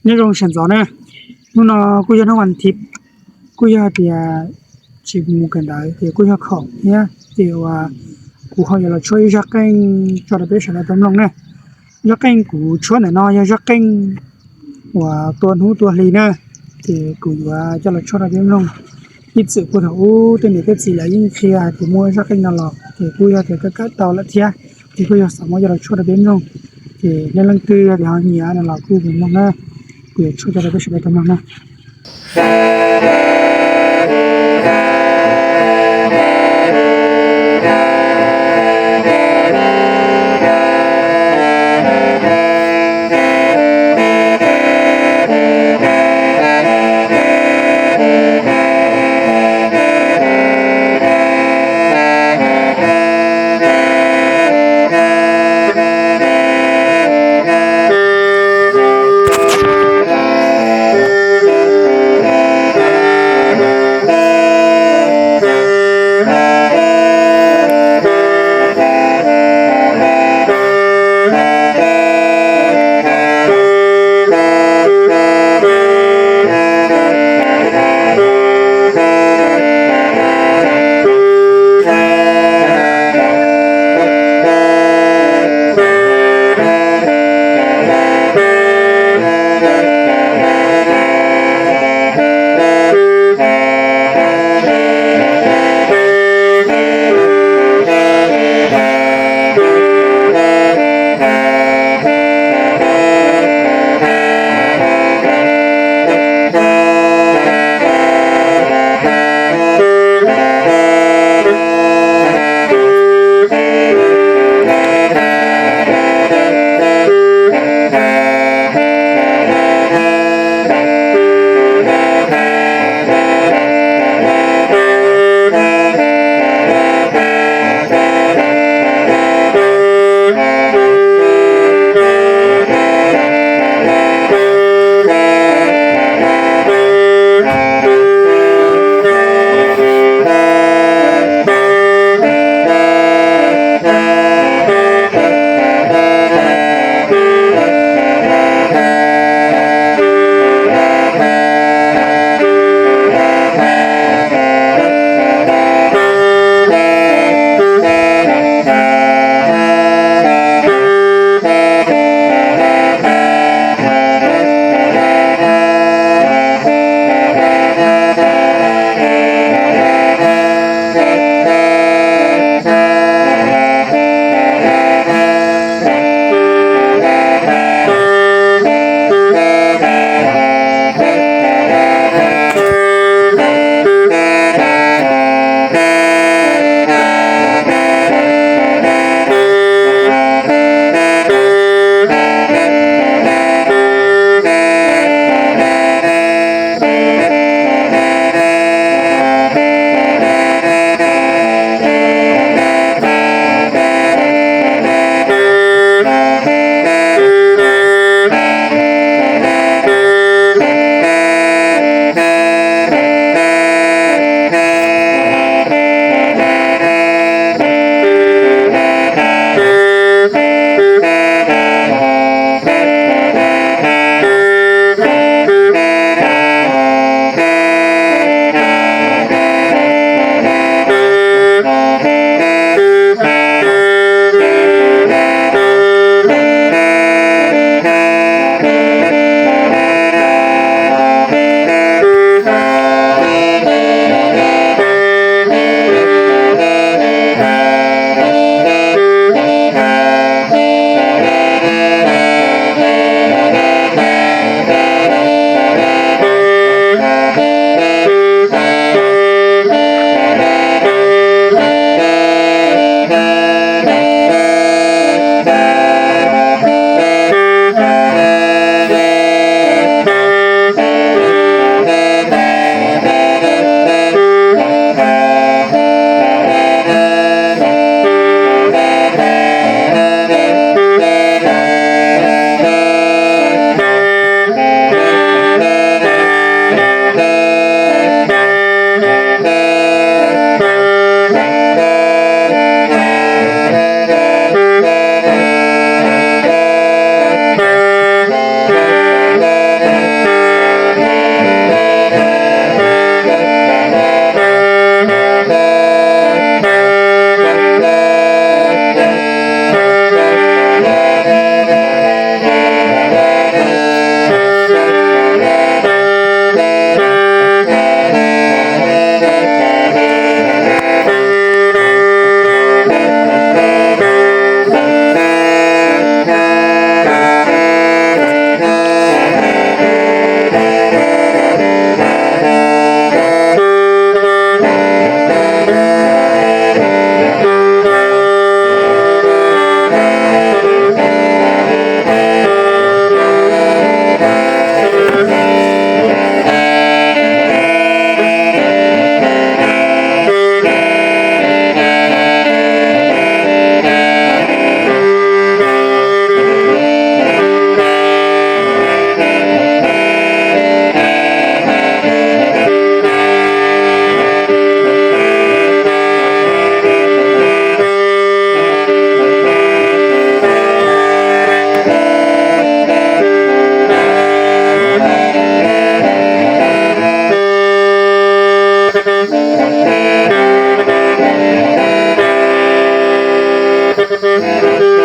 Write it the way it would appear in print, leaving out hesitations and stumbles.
那种选择呢，那呢，估计那问题，估计的节目跟大的估计考呢，的话，กูเขา要ช่วยยักกันจอดไปเสร็จแล้วตำลงเนี่ยยักกันกูช่วยหน่อยน้อยยักกันว่าตัวหูตัวลีเนี่ยที่กูว่าจะช่วยตำลงยิ่งสื่อกูถือตัวนี้ก็สิละยิ่งเคลียร์ที่มัวยักกันนั่นหรอกที่กูอยากจะก็ต่อละเทียที่กูอยากสามารถจะช่วยตำลงที่ในเรื่องคือเดี๋ยวเนี้ยนั่นหรอกกูเป็นน้องเนี่ยกูช่วยจะไปเสร็จแล้วตำลงเนี่ย Txiv